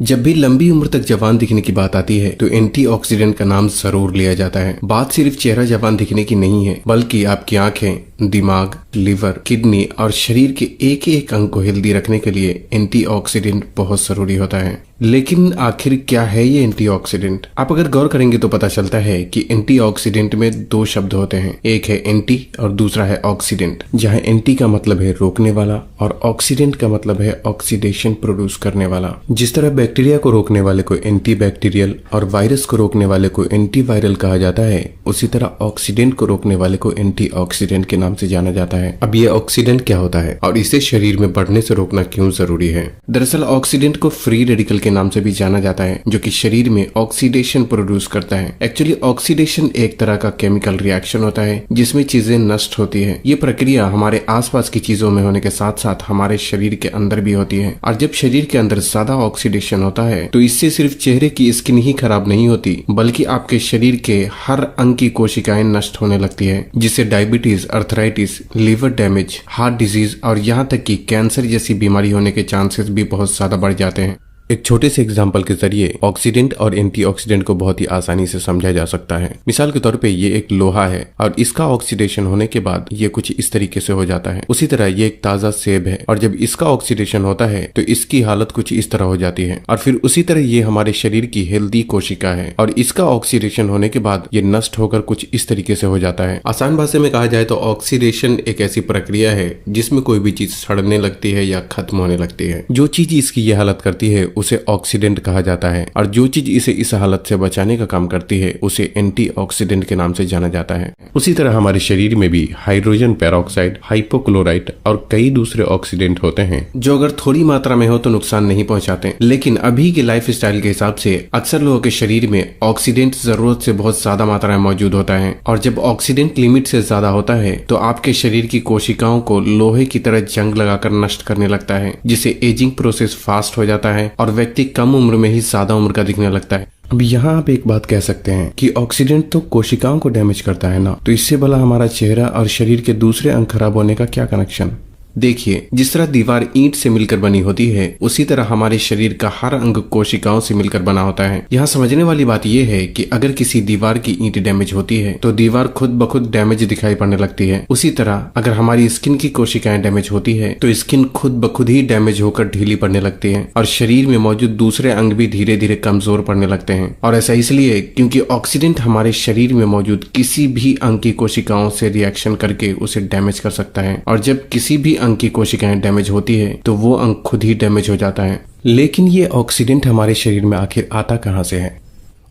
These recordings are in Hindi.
जब भी लंबी उम्र तक जवान दिखने की बात आती है तो एंटीऑक्सीडेंट का नाम जरूर लिया जाता है। बात सिर्फ चेहरा जवान दिखने की नहीं है, बल्कि आपकी आंखें, दिमाग, लिवर, किडनी और शरीर के एक एक अंग को हेल्दी रखने के लिए एंटीऑक्सीडेंट बहुत जरूरी होता है। लेकिन आखिर क्या है ये एंटीऑक्सीडेंट? आप अगर गौर करेंगे तो पता चलता है कि एंटीऑक्सीडेंट में दो शब्द होते हैं, एक है एंटी और दूसरा है ऑक्सीडेंट। जहां एंटी का मतलब है रोकने वाला और ऑक्सीडेंट का मतलब है ऑक्सीडेशन प्रोड्यूस करने वाला। जिस तरह बैक्टीरिया को रोकने वाले को एंटीबैक्टीरियल और वायरस को रोकने वाले को एंटीवायरल कहा जाता है, उसी तरह ऑक्सीडेंट को रोकने वाले को एंटीऑक्सीडेंट के नाम से जाना जाता है। अब ये ऑक्सीडेंट क्या होता है और इसे शरीर में बढ़ने से रोकना क्यों जरूरी है? दरअसल ऑक्सीडेंट को फ्री रेडिकल के नाम से भी जाना जाता है, जो कि शरीर में ऑक्सीडेशन प्रोड्यूस करता है। एक्चुअली ऑक्सीडेशन एक तरह का केमिकल रिएक्शन होता है जिसमें चीजें नष्ट होती है। ये प्रक्रिया हमारे आसपास की चीजों में होने के साथ साथ हमारे शरीर के अंदर भी होती है। और जब शरीर के अंदर ज्यादा ऑक्सीडेशन होता है तो इससे सिर्फ चेहरे की स्किन ही खराब नहीं होती, बल्कि आपके शरीर के हर अंग की कोशिकाएं नष्ट होने लगती है, जिससे diabetes, arthritis, liver damage, heart disease और यहाँ तक कि कैंसर जैसी बीमारी होने के चांसेस भी बहुत ज्यादा बढ़ जाते हैं। एक छोटे से एग्जाम्पल के जरिए ऑक्सीडेंट और एंटीऑक्सीडेंट को बहुत ही आसानी से समझा जा सकता है। मिसाल के तौर पे ये एक लोहा है और इसका ऑक्सीडेशन होने के बाद ये कुछ इस तरीके से हो जाता है। उसी तरह ये एक ताजा सेब है और जब इसका ऑक्सीडेशन होता है तो इसकी हालत कुछ इस तरह हो जाती है। और फिर उसी तरह ये हमारे शरीर की हेल्दी कोशिका है और इसका ऑक्सीडेशन होने के बाद ये नष्ट होकर कुछ इस तरीके से हो जाता है। आसान भाषा में कहा जाए तो ऑक्सीडेशन एक ऐसी प्रक्रिया है जिसमें कोई भी चीज सड़ने लगती है या खत्म होने लगती है। जो चीज इसकी ये हालत करती है उसे ऑक्सीडेंट कहा जाता है और जो चीज इसे इस हालत से बचाने का काम करती है उसे एंटीऑक्सीडेंट के नाम से जाना जाता है। उसी तरह हमारे शरीर में भी हाइड्रोजन पेरोक्साइड, हाइपोक्लोराइट और कई दूसरे ऑक्सीडेंट होते हैं जो अगर थोड़ी मात्रा में हो तो नुकसान नहीं पहुंचाते, लेकिन अभी के लाइफ स्टाइल के हिसाब से अक्सर लोगों के शरीर में ऑक्सीडेंट जरूरत से बहुत ज्यादा मात्रा में मौजूद होता है। और जब ऑक्सीडेंट लिमिट से ज्यादा होता है तो आपके शरीर की कोशिकाओं को लोहे की तरह जंग लगाकर नष्ट करने लगता है, जिससे एजिंग प्रोसेस फास्ट हो जाता है और व्यक्ति कम उम्र में ही ज्यादा उम्र का दिखने लगता है। अब यहाँ आप एक बात कह सकते हैं कि ऑक्सीडेंट तो कोशिकाओं को डैमेज करता है ना, तो इससे भला हमारा चेहरा और शरीर के दूसरे अंग खराब होने का क्या कनेक्शन? देखिए, जिस तरह दीवार ईंट से मिलकर बनी होती है उसी तरह हमारे शरीर का हर अंग कोशिकाओं से मिलकर बना होता है। यहाँ समझने वाली बात यह है कि अगर किसी दीवार की ईंट डैमेज होती है तो दीवार खुद ब खुद डैमेज दिखाई पड़ने लगती है। उसी तरह अगर हमारी स्किन की कोशिकाएं डैमेज होती है तो स्किन खुद ब खुद ही डैमेज होकर ढीली पड़ने लगती है और शरीर में मौजूद दूसरे अंग भी धीरे धीरे कमजोर पड़ने लगते हैं। और ऐसा इसलिए क्योंकि ऑक्सीडेंट हमारे शरीर में मौजूद किसी भी अंग की कोशिकाओं से रिएक्शन करके उसे डैमेज कर सकता है। और जब किसी भी अंग की कोशिकाएं डैमेज होती है तो वो अंग खुद ही डैमेज हो जाता है। लेकिन ये ऑक्सीडेंट हमारे शरीर में आखिर आता कहां से है?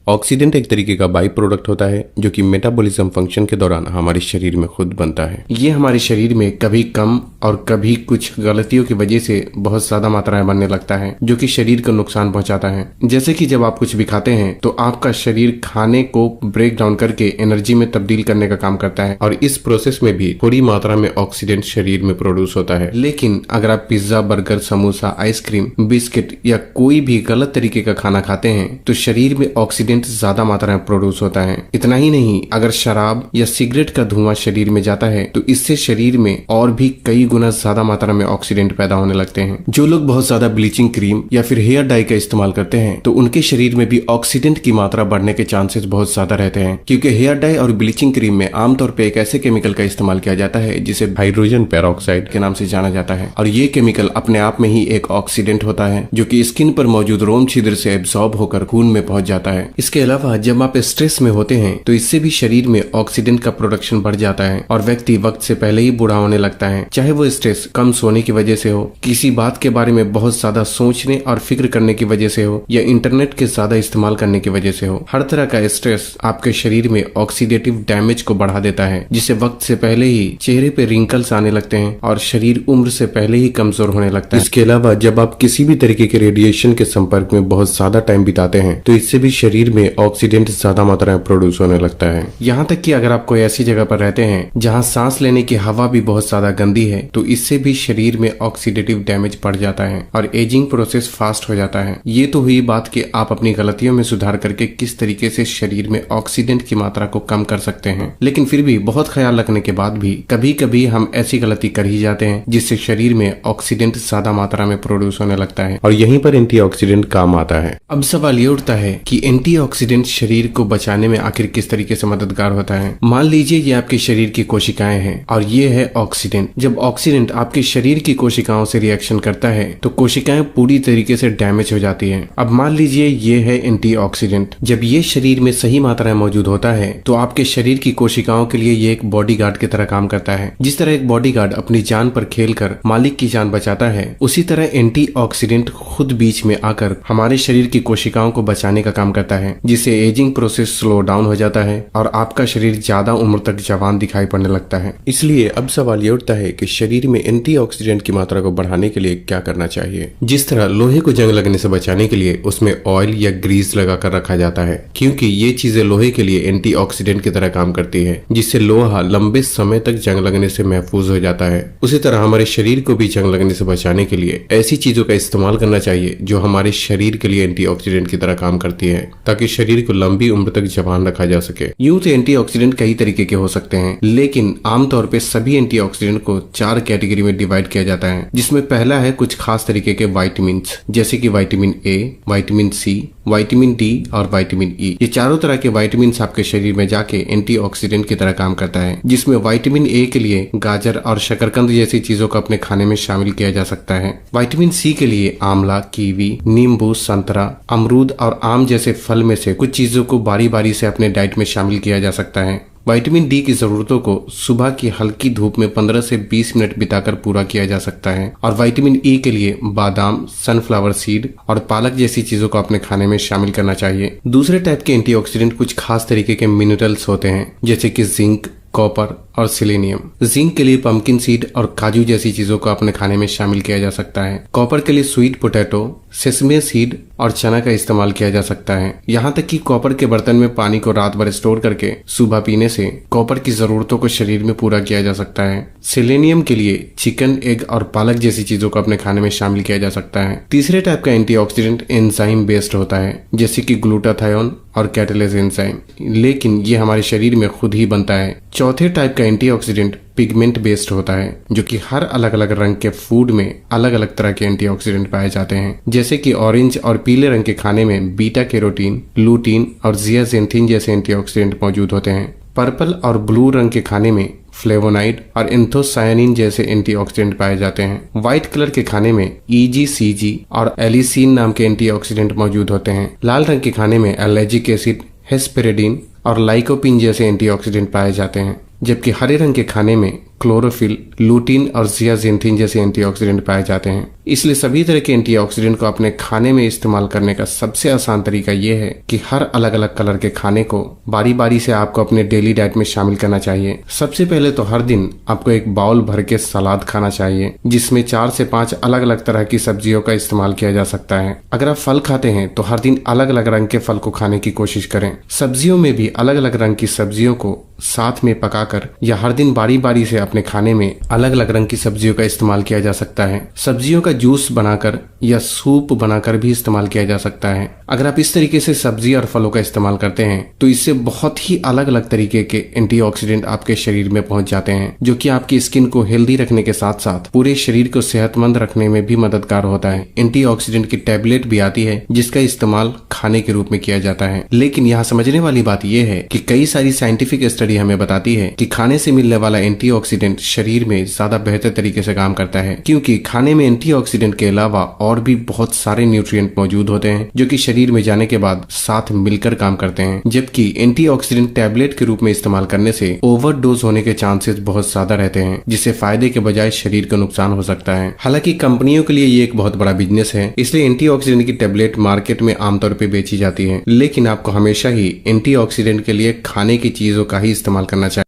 ऑक्सीडेंट एक तरीके का बाई प्रोडक्ट होता है जो कि मेटाबॉलिज्म फंक्शन के दौरान हमारे शरीर में खुद बनता है। ये हमारे शरीर में कभी कम और कभी कुछ गलतियों की वजह से बहुत ज्यादा मात्रा में बनने लगता है, जो कि शरीर को नुकसान पहुंचाता है। जैसे कि जब आप कुछ भी खाते हैं तो आपका शरीर खाने को ब्रेक डाउन करके एनर्जी में तब्दील करने का काम करता है और इस प्रोसेस में भी थोड़ी मात्रा में ऑक्सीडेंट शरीर में प्रोड्यूस होता है। लेकिन अगर आप pizza, burger, samosa, ice cream, biscuit या कोई भी गलत तरीके का खाना खाते हैं तो शरीर में ऑक्सीडेंट ज्यादा मात्रा में प्रोड्यूस होता है। इतना ही नहीं, अगर शराब या सिगरेट का धुआं शरीर में जाता है तो इससे शरीर में और भी कई गुना ज्यादा मात्रा में ऑक्सीडेंट पैदा होने लगते हैं। जो लोग बहुत ज्यादा ब्लीचिंग क्रीम या फिर हेयर डाई का इस्तेमाल करते हैं तो उनके शरीर में भी ऑक्सीडेंट की मात्रा बढ़ने के चांसेस बहुत ज्यादा रहते हैं, क्योंकि हेयर डाई और ब्लीचिंग क्रीम में आमतौर पर एक ऐसे केमिकल का इस्तेमाल किया जाता है जिसे हाइड्रोजन पेरोक्साइड के नाम से जाना जाता है। और ये केमिकल अपने आप में ही एक ऑक्सीडेंट होता है जो कि स्किन पर मौजूद रोम छिद्र से एब्सॉर्ब होकर खून में पहुंच जाता है। इसके अलावा जब आप स्ट्रेस में होते हैं तो इससे भी शरीर में ऑक्सीडेंट का प्रोडक्शन बढ़ जाता है और व्यक्ति वक्त से पहले ही बूढ़ा होने लगता है, चाहे वो स्ट्रेस कम सोने की वजह से हो, किसी बात के बारे में बहुत ज्यादा सोचने और फिक्र करने की वजह से हो या इंटरनेट के ज्यादा इस्तेमाल करने की वजह से हो। हर तरह का स्ट्रेस आपके शरीर में ऑक्सीडेटिव डैमेज को बढ़ा देता है, जिससे वक्त से पहले ही चेहरे पे रिंकल्स आने लगते हैं और शरीर उम्र से पहले ही कमजोर होने लगता है। इसके अलावा जब आप किसी भी तरीके के रेडिएशन के संपर्क में बहुत ज्यादा टाइम बिताते हैं तो इससे भी शरीर शरीर में ऑक्सीडेंट ज्यादा मात्रा में प्रोड्यूस होने लगता है। यहाँ तक कि अगर आप कोई ऐसी जगह पर रहते हैं जहाँ सांस लेने की हवा भी बहुत ज्यादा गंदी है तो इससे भी शरीर में ऑक्सीडेटिव डैमेज बढ़ जाता है और एजिंग प्रोसेस फास्ट हो जाता है। ये तो हुई बात कि आप अपनी गलतियों में सुधार करके किस तरीके से शरीर में ऑक्सीडेंट की मात्रा को कम कर सकते हैं, लेकिन फिर भी बहुत ख्याल रखने के बाद भी कभी कभी हम ऐसी गलती कर ही जाते हैं जिससे शरीर में ऑक्सीडेंट ज्यादा मात्रा में प्रोड्यूस होने लगता है और यहीं पर एंटीऑक्सीडेंट काम आता है। अब सवाल ये उठता है कि एंटीऑक्सीडेंट शरीर को बचाने में आखिर किस तरीके से मददगार होता है। मान लीजिए ये आपके शरीर की कोशिकाएं हैं और ये है ऑक्सीडेंट। जब ऑक्सीडेंट आपके शरीर की कोशिकाओं से रिएक्शन करता है तो कोशिकाएं पूरी तरीके से डैमेज हो जाती हैं। अब मान लीजिए ये है एंटीऑक्सीडेंट। जब ये शरीर में सही मात्रा में मौजूद होता है तो आपके शरीर की कोशिकाओं के लिए ये एक बॉडीगार्ड की तरह काम करता है। जिस तरह एक बॉडीगार्ड अपनी जान पर खेलकर मालिक की जान बचाता है, उसी तरह एंटीऑक्सीडेंट खुद बीच में आकर हमारे शरीर की कोशिकाओं को बचाने का काम करता है, जिससे एजिंग प्रोसेस स्लो डाउन हो जाता है और आपका शरीर ज्यादा उम्र तक जवान दिखाई पड़ने लगता है। इसलिए अब सवाल ये उठता है कि शरीर में एंटीऑक्सीडेंट की मात्रा को बढ़ाने के लिए क्या करना चाहिए। जिस तरह लोहे को जंग लगने से बचाने के लिए उसमें ऑयल या ग्रीस लगाकर रखा जाता है, क्योंकि ये चीजें लोहे के लिए एंटीऑक्सीडेंट की तरह काम करती है, जिससे लोहा लंबे समय तक जंग लगने से महफूज हो जाता है। उसी तरह हमारे शरीर को भी जंग लगने से बचाने के लिए ऐसी चीजों का इस्तेमाल करना चाहिए जो हमारे शरीर के लिए एंटीऑक्सीडेंट की तरह काम करती है, ताकि शरीर को लंबी उम्र तक जवान रखा जा सके। यूं तो एंटीऑक्सीडेंट कई तरीके के हो सकते हैं, लेकिन आमतौर पे सभी एंटीऑक्सीडेंट को 4 कैटेगरी में डिवाइड किया जाता है, जिसमें पहला है कुछ खास तरीके के विटामिन, जैसे कि vitamin A, vitamin C, vitamin D और विटामिन ई। ये चारों तरह के विटामिन आपके शरीर में जाके एंटीऑक्सीडेंट की तरह काम करता है, जिसमें विटामिन ए के लिए गाजर और शकरकंद जैसी चीजों को अपने खाने में शामिल किया जा सकता है। विटामिन सी के लिए आंवला, कीवी, नींबू, संतरा, अमरूद और आम जैसे फल में से कुछ चीजों को बारी बारी से अपने डाइट में शामिल किया जा सकता है। विटामिन डी की जरूरतों को सुबह की हल्की धूप में 15 से 20 मिनट बिताकर पूरा किया जा सकता है। और विटामिन ई के लिए बादाम, सनफ्लावर सीड और पालक जैसी चीजों को अपने खाने में शामिल करना चाहिए। दूसरे टाइप के एंटीऑक्सीडेंट कुछ खास तरीके के मिनरल्स होते हैं, जैसे कि जिंक, कॉपर और सिलेनियम। जिंक के लिए पंपकिन सीड और काजू जैसी चीजों को अपने खाने में शामिल किया जा सकता है। कॉपर के लिए स्वीट पोटैटो, सेसमे सीड और चना का इस्तेमाल किया जा सकता है। यहाँ तक कि कॉपर के बर्तन में पानी को रात भर स्टोर करके सुबह पीने से कॉपर की जरूरतों को शरीर में पूरा किया जा सकता है। सेलेनियम के लिए चिकन, एग और पालक जैसी चीजों को अपने खाने में शामिल किया जा सकता है। तीसरे टाइप का एंटीऑक्सीडेंट एंजाइम बेस्ड होता है, जैसे कि ग्लूटाथायोन और कैटालेज एंजाइम, लेकिन ये हमारे शरीर में खुद ही बनता है। चौथे टाइप का एंटीऑक्सीडेंट पिगमेंट बेस्ड होता है, जो कि हर अलग अलग रंग के फूड में अलग अलग तरह के एंटीऑक्सीडेंट पाए जाते हैं, जैसे कि ऑरेंज और पीले रंग के खाने में बीटा कैरोटीन, लूटीन और जियाजेंथिन जैसे एंटीऑक्सीडेंट मौजूद होते हैं। पर्पल और ब्लू रंग के खाने में फ्लेवोनाइड और एंथोसायानिन जैसे एंटीऑक्सीडेंट पाए जाते हैं। व्हाइट कलर के खाने में EGCG और एलिसिन नाम के एंटीऑक्सीडेंट मौजूद होते हैं। लाल रंग के खाने में एलर्जिक एसिड, हेस्पेरेडिन और लाइकोपिन जैसे एंटीऑक्सीडेंट पाए जाते हैं, जबकि हरे रंग के खाने में क्लोरोफिल, लूटीन और जियाजेंथिन जैसे एंटीऑक्सीडेंट पाए जाते हैं। इसलिए सभी तरह के एंटीऑक्सीडेंट को अपने खाने में इस्तेमाल करने का सबसे आसान तरीका यह है कि हर अलग अलग कलर के खाने को बारी बारी से आपको अपने डेली डाइट में शामिल करना चाहिए। सबसे पहले तो हर दिन आपको एक बाउल भर के सलाद खाना चाहिए, जिसमें 4 से 5 अलग अलग तरह की सब्जियों का इस्तेमाल किया जा सकता है। अगर आप फल खाते हैं तो हर दिन अलग अलग रंग के फल को खाने की कोशिश करें। सब्जियों में भी अलग अलग रंग की सब्जियों को साथ में पकाकर या हर दिन बारी बारी से अपने खाने में अलग अलग रंग की सब्जियों का इस्तेमाल किया जा सकता है। सब्जियों का जूस बनाकर या सूप बनाकर भी इस्तेमाल किया जा सकता है। अगर आप इस तरीके से सब्जी और फलों का इस्तेमाल करते हैं तो इससे बहुत ही अलग अलग तरीके के एंटीऑक्सीडेंट आपके शरीर में पहुंच जाते हैं, जो कि आपकी स्किन को हेल्दी रखने के साथ साथ पूरे शरीर को सेहतमंद रखने में भी मददगार होता है। एंटीऑक्सीडेंट की टैबलेट भी आती है, जिसका इस्तेमाल खाने के रूप में किया जाता है। लेकिन यहाँ समझने वाली बात यह है कि कई सारी साइंटिफिक स्टडी हमें बताती है कि खाने से मिलने वाला एंटीऑक्सीडेंट शरीर में ज्यादा बेहतर तरीके से काम करता है, क्योंकि खाने में एंटीऑक्सीडेंट के अलावा और भी बहुत सारे न्यूट्रिएंट मौजूद होते हैं, जो कि शरीर में जाने के बाद साथ मिलकर काम करते हैं। जबकि एंटीऑक्सीडेंट टैबलेट के रूप में इस्तेमाल करने से ओवरडोज होने के चांसेस बहुत ज्यादा रहते हैं, जिससे फायदे के बजाय शरीर को नुकसान हो सकता है। हालांकि कंपनियों के लिए ये एक बहुत बड़ा बिजनेस है, इसलिए एंटीऑक्सीडेंट की टैबलेट मार्केट में आमतौर पर बेची जाती है। लेकिन आपको हमेशा ही एंटीऑक्सीडेंट के लिए खाने की चीजों का ही इस्तेमाल करना चाहिए।